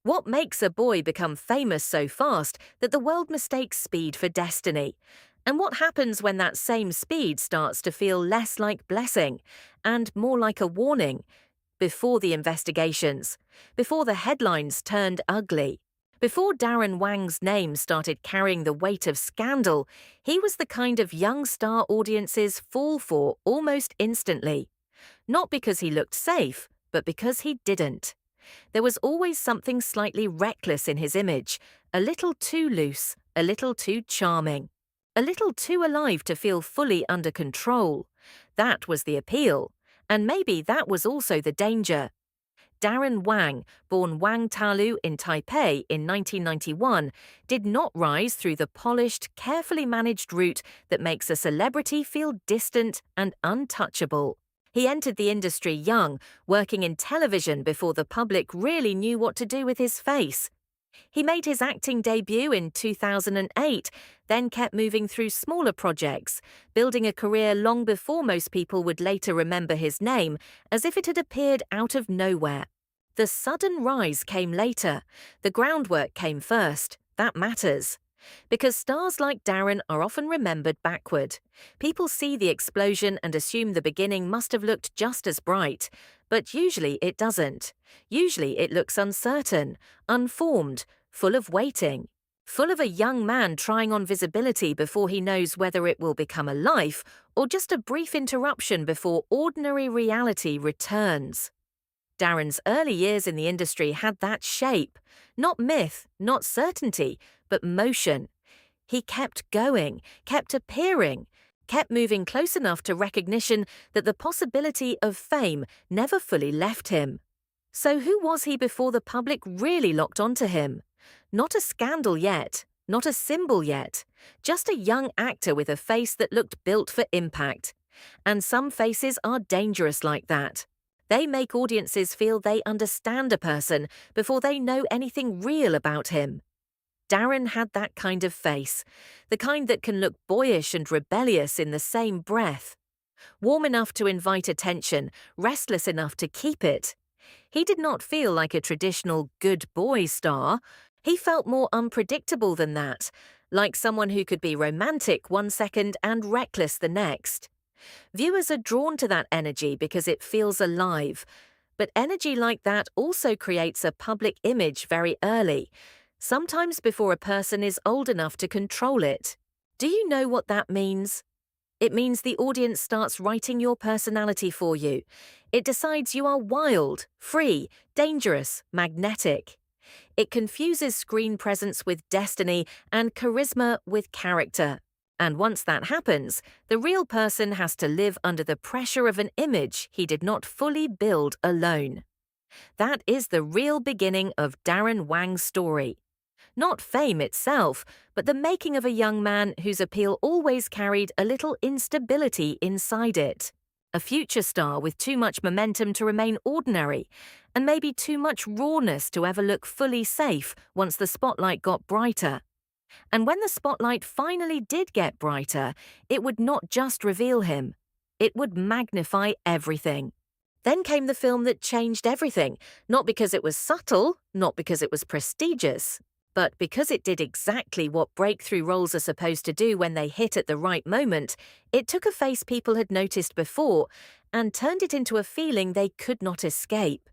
What makes a boy become famous so fast that the world mistakes speed for destiny? And what happens when that same speed starts to feel less like blessing and more like a warning? Before the investigations, before the headlines turned ugly, before Darren Wang's name started carrying the weight of scandal, he was the kind of young star audiences fall for almost instantly. Not because he looked safe, but because he didn't. There was always something slightly reckless in his image, a little too loose, a little too charming, a little too alive to feel fully under control. That was the appeal, and maybe that was also the danger. Darren Wang, born Wang Dalu in Taipei in 1991, did not rise through the polished, carefully managed route that makes a celebrity feel distant and untouchable. He entered the industry young, working in television before the public really knew what to do with his face. He made his acting debut in 2008, then kept moving through smaller projects, building a career long before most people would later remember his name, as if it had appeared out of nowhere. The sudden rise came later. The groundwork came first. That matters. Because stars like Darren are often remembered backward. People see the explosion and assume the beginning must have looked just as bright, but usually it doesn't. Usually it looks uncertain, unformed, full of waiting, full of a young man trying on visibility before he knows whether it will become a life or just a brief interruption before ordinary reality returns. Darren's early years in the industry had that shape. Not myth, not certainty, but motion. He kept going, kept appearing, kept moving close enough to recognition that the possibility of fame never fully left him. So who was he before the public really locked onto him? Not a scandal yet, not a symbol yet, just a young actor with a face that looked built for impact. And some faces are dangerous like that. They make audiences feel they understand a person before they know anything real about him. Darren had that kind of face, the kind that can look boyish and rebellious in the same breath. Warm enough to invite attention, restless enough to keep it. He did not feel like a traditional good boy star. He felt more unpredictable than that, like someone who could be romantic one second and reckless the next. Viewers are drawn to that energy because it feels alive. But energy like that also creates a public image very early, sometimes before a person is old enough to control it. Do you know what that means? It means the audience starts writing your personality for you. It decides you are wild, free, dangerous, magnetic. It confuses screen presence with destiny and charisma with character. And once that happens, the real person has to live under the pressure of an image he did not fully build alone. That is the real beginning of Darren Wang's story. Not fame itself, but the making of a young man whose appeal always carried a little instability inside it. A future star with too much momentum to remain ordinary, and maybe too much rawness to ever look fully safe once the spotlight got brighter. And when the spotlight finally did get brighter, it would not just reveal him. It would magnify everything. Then came the film that changed everything, not because it was subtle, not because it was prestigious, but because it did exactly what breakthrough roles are supposed to do when they hit at the right moment. It took a face people had noticed before and turned it into a feeling they could not escape.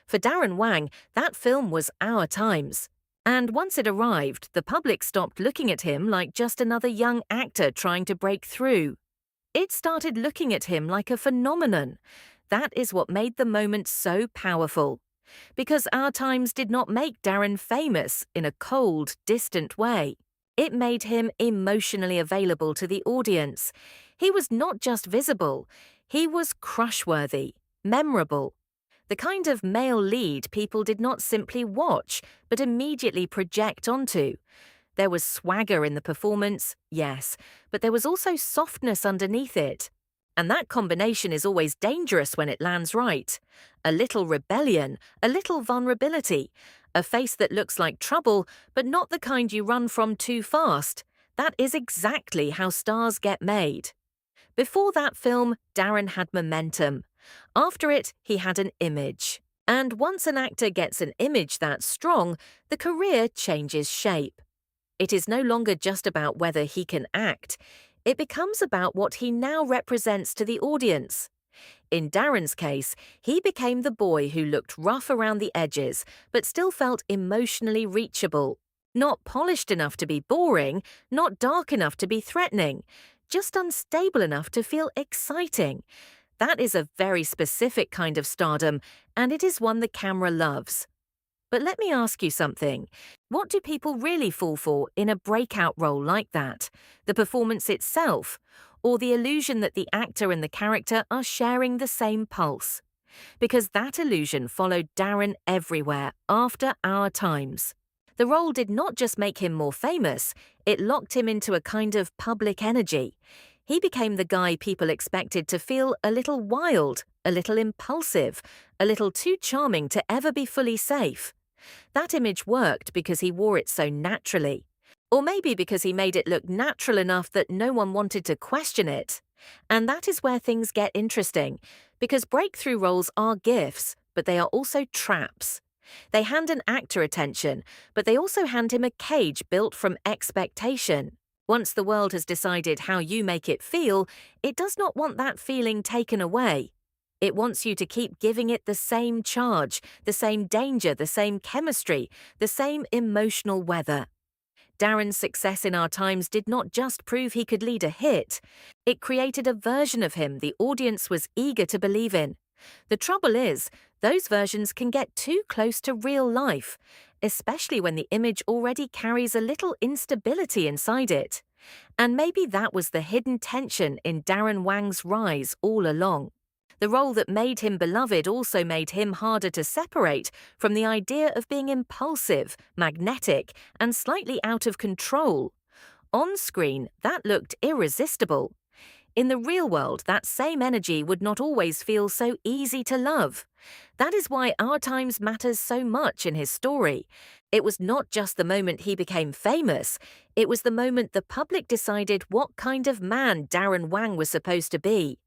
For Darren Wang, that film was Our Times. And once it arrived, the public stopped looking at him like just another young actor trying to break through. It started looking at him like a phenomenon. That is what made the moment so powerful. Because Our Times did not make Darren famous in a cold, distant way. It made him emotionally available to the audience. He was not just visible, he was crush-worthy, memorable. The kind of male lead people did not simply watch, but immediately project onto. There was swagger in the performance, yes, but there was also softness underneath it. And that combination is always dangerous when it lands right. A little rebellion, a little vulnerability, a face that looks like trouble, but not the kind you run from too fast. That is exactly how stars get made. Before that film, Darren had momentum. After it, he had an image. And once an actor gets an image that strong, the career changes shape. It is no longer just about whether he can act. It becomes about what he now represents to the audience. In Darren's case, he became the boy who looked rough around the edges, but still felt emotionally reachable. Not polished enough to be boring, not dark enough to be threatening, just unstable enough to feel exciting. That is a very specific kind of stardom, and it is one the camera loves. But let me ask you something. What do people really fall for in a breakout role like that? The performance itself, or the illusion that the actor and the character are sharing the same pulse? Because that illusion followed Darren everywhere after Our Times. The role did not just make him more famous, it locked him into a kind of public energy. He became the guy people expected to feel a little wild, a little impulsive, a little too charming to ever be fully safe. That image worked because he wore it so naturally. Or maybe because he made it look natural enough that no one wanted to question it. And that is where things get interesting, because breakthrough roles are gifts, but they are also traps. They hand an actor attention, but they also hand him a cage built from expectation. Once the world has decided how you make it feel, it does not want that feeling taken away. It wants you to keep giving it the same charge, the same danger, the same chemistry, the same emotional weather. Darren's success in Our Times did not just prove he could lead a hit. It created a version of him the audience was eager to believe in. The trouble is, those versions can get too close to real life, especially when the image already carries a little instability inside it. And maybe that was the hidden tension in Darren Wang's rise all along. The role that made him beloved also made him harder to separate from the idea of being impulsive, magnetic, and slightly out of control. On screen, that looked irresistible. In the real world, that same energy would not always feel so easy to love. That is why Our Times matters so much in his story. It was not just the moment he became famous, it was the moment the public decided what kind of man Darren Wang was supposed to be,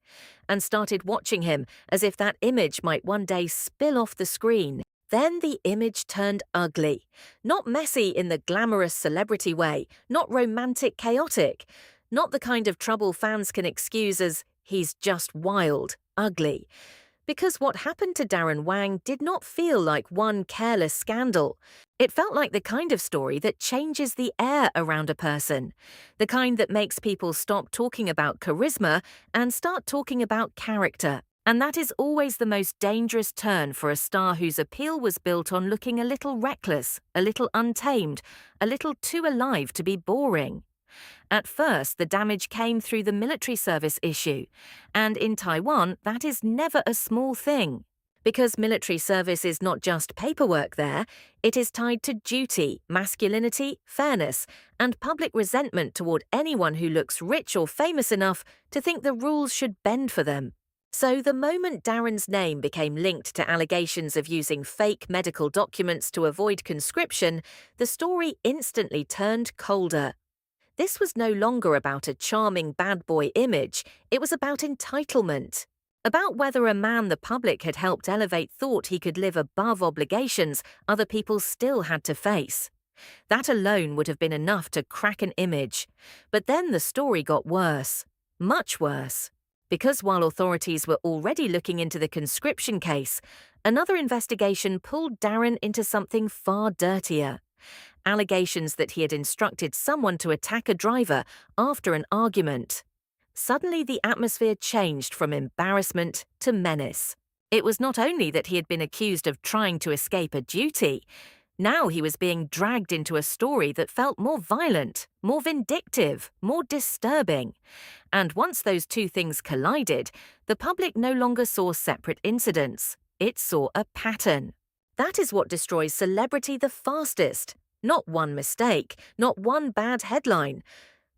and started watching him as if that image might one day spill off the screen. Then the image turned ugly. Not messy in the glamorous celebrity way, not romantic chaotic, not the kind of trouble fans can excuse as, he's just wild, ugly. Because what happened to Darren Wang did not feel like one careless scandal. It felt like the kind of story that changes the air around a person, the kind that makes people stop talking about charisma and start talking about character. And that is always the most dangerous turn for a star whose appeal was built on looking a little reckless, a little untamed, a little too alive to be boring. At first, the damage came through the military service issue, and in Taiwan, that is never a small thing. Because military service is not just paperwork there, it is tied to duty, masculinity, fairness, and public resentment toward anyone who looks rich or famous enough to think the rules should bend for them. So the moment Darren's name became linked to allegations of using fake medical documents to avoid conscription, the story instantly turned colder. This was no longer about a charming bad boy image, it was about entitlement. About whether a man the public had helped elevate thought he could live above obligations other people still had to face. That alone would have been enough to crack an image. But then the story got worse. Much worse. Because while authorities were already looking into the conscription case, another investigation pulled Darren into something far dirtier. Allegations that he had instructed someone to attack a driver after an argument. Suddenly the atmosphere changed from embarrassment to menace. It was not only that he had been accused of trying to escape a duty, now he was being dragged into a story that felt more violent, more vindictive, more disturbing. And once those two things collided, the public no longer saw separate incidents. It saw a pattern. That is what destroys celebrity the fastest. Not one mistake, not one bad headline,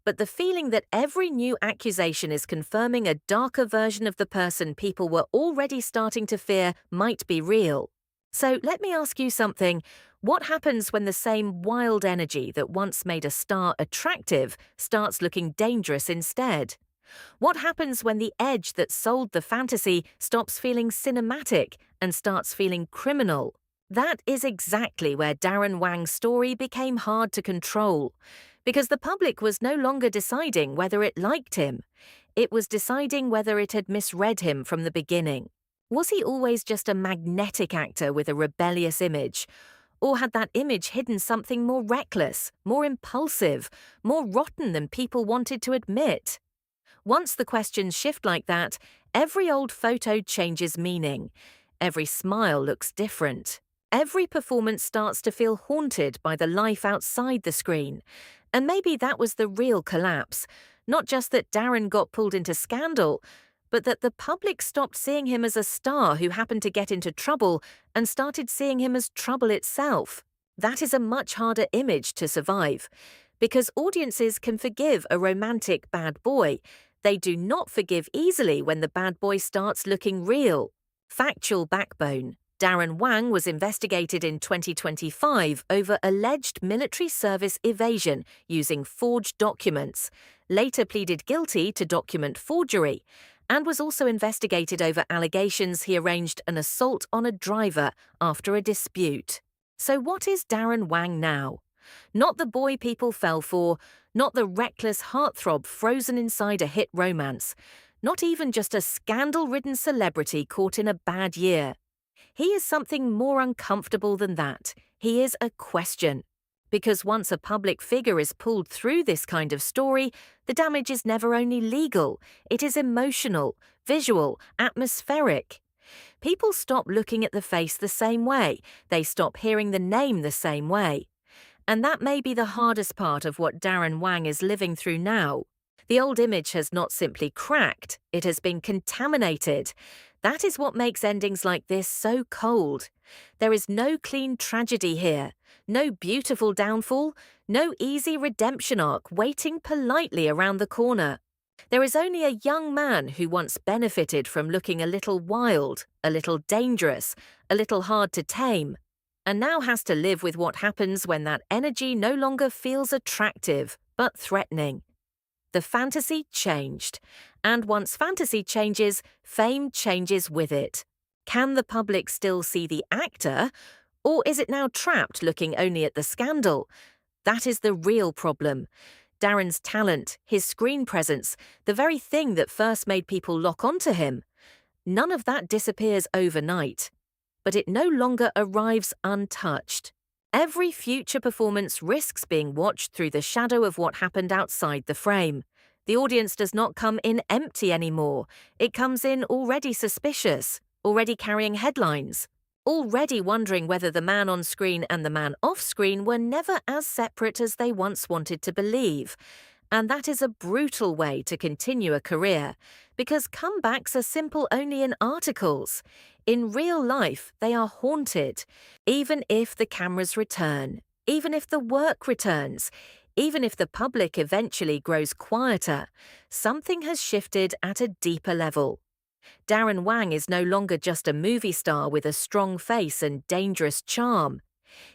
but the feeling that every new accusation is confirming a darker version of the person people were already starting to fear might be real. So let me ask you something. What happens when the same wild energy that once made a star attractive starts looking dangerous instead? What happens when the edge that sold the fantasy stops feeling cinematic and starts feeling criminal. That is exactly where Darren Wang's story became hard to control, because the public was no longer deciding whether it liked him. It was deciding whether it had misread him from the beginning. Was he always just a magnetic actor with a rebellious image? Or had that image hidden something more reckless, more impulsive, more rotten than people wanted to admit? Once the questions shift like that, every old photo changes meaning. Every smile looks different. Every performance starts to feel haunted by the life outside the screen. And maybe that was the real collapse. Not just that Darren got pulled into scandal, but that the public stopped seeing him as a star who happened to get into trouble and started seeing him as trouble itself. That is a much harder image to survive, because audiences can forgive a romantic bad boy. They do not forgive easily when the bad boy starts looking real. Factual backbone. Darren Wang was investigated in 2025 over alleged military service evasion using forged documents, later pleaded guilty to document forgery, and was also investigated over allegations he arranged an assault on a driver after a dispute. So what is Darren Wang now? Not the boy people fell for, not the reckless heartthrob frozen inside a hit romance, not even just a scandal-ridden celebrity caught in a bad year. He is something more uncomfortable than that. He is a question. Because once a public figure is pulled through this kind of story, the damage is never only legal, it is emotional, visual, atmospheric. People stop looking at the face the same way, they stop hearing the name the same way. And that may be the hardest part of what Darren Wang is living through now. The old image has not simply cracked, it has been contaminated. That is what makes endings like this so cold. There is no clean tragedy here, no beautiful downfall, no easy redemption arc waiting politely around the corner. There is only a young man who once benefited from looking a little wild, a little dangerous, a little hard to tame, and now has to live with what happens when that energy no longer feels attractive, but threatening. The fantasy changed, and once fantasy changes, fame changes with it. Can the public still see the actor, or is it now trapped looking only at the scandal? That is the real problem. Darren's talent, his screen presence, the very thing that first made people lock onto him, none of that disappears overnight. But it no longer arrives untouched. Every future performance risks being watched through the shadow of what happened outside the frame. The audience does not come in empty anymore. It comes in already suspicious, already carrying headlines, already wondering whether the man on screen and the man off screen were never as separate as they once wanted to believe. And that is a brutal way to continue a career, because comebacks are simple only in articles. In real life, they are haunted, even if the cameras return, even if the work returns, even if the public eventually grows quieter. Something has shifted at a deeper level. Darren Wang is no longer just a movie star with a strong face and dangerous charm.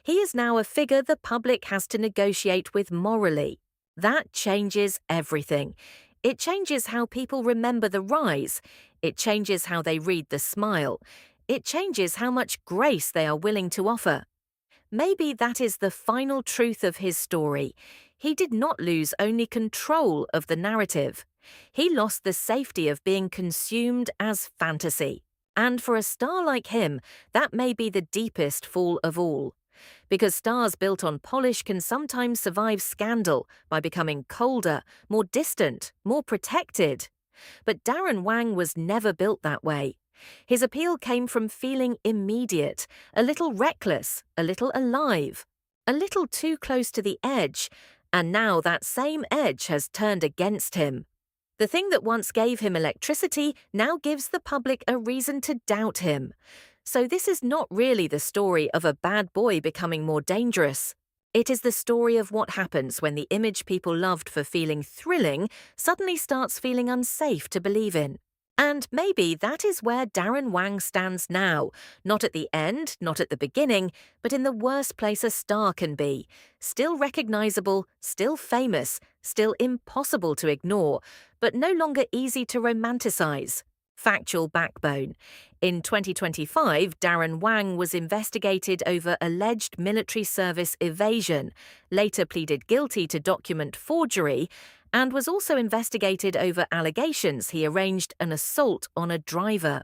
He is now a figure the public has to negotiate with morally. That changes everything. It changes how people remember the rise. It changes how they read the smile. It changes how much grace they are willing to offer. Maybe that is the final truth of his story. He did not lose only control of the narrative. He lost the safety of being consumed as fantasy. And for a star like him, that may be the deepest fall of all. Because stars built on polish can sometimes survive scandal by becoming colder, more distant, more protected. But Darren Wang was never built that way. His appeal came from feeling immediate, a little reckless, a little alive, a little too close to the edge, and now that same edge has turned against him. The thing that once gave him electricity now gives the public a reason to doubt him. So this is not really the story of a bad boy becoming more dangerous. It is the story of what happens when the image people loved for feeling thrilling suddenly starts feeling unsafe to believe in. And maybe that is where Darren Wang stands now, not at the end, not at the beginning, but in the worst place a star can be. Still recognizable, still famous, still impossible to ignore, but no longer easy to romanticize. factual backbone. In 2025, Darren Wang was investigated over alleged military service evasion, later pleaded guilty to document forgery, and was also investigated over allegations he arranged an assault on a driver.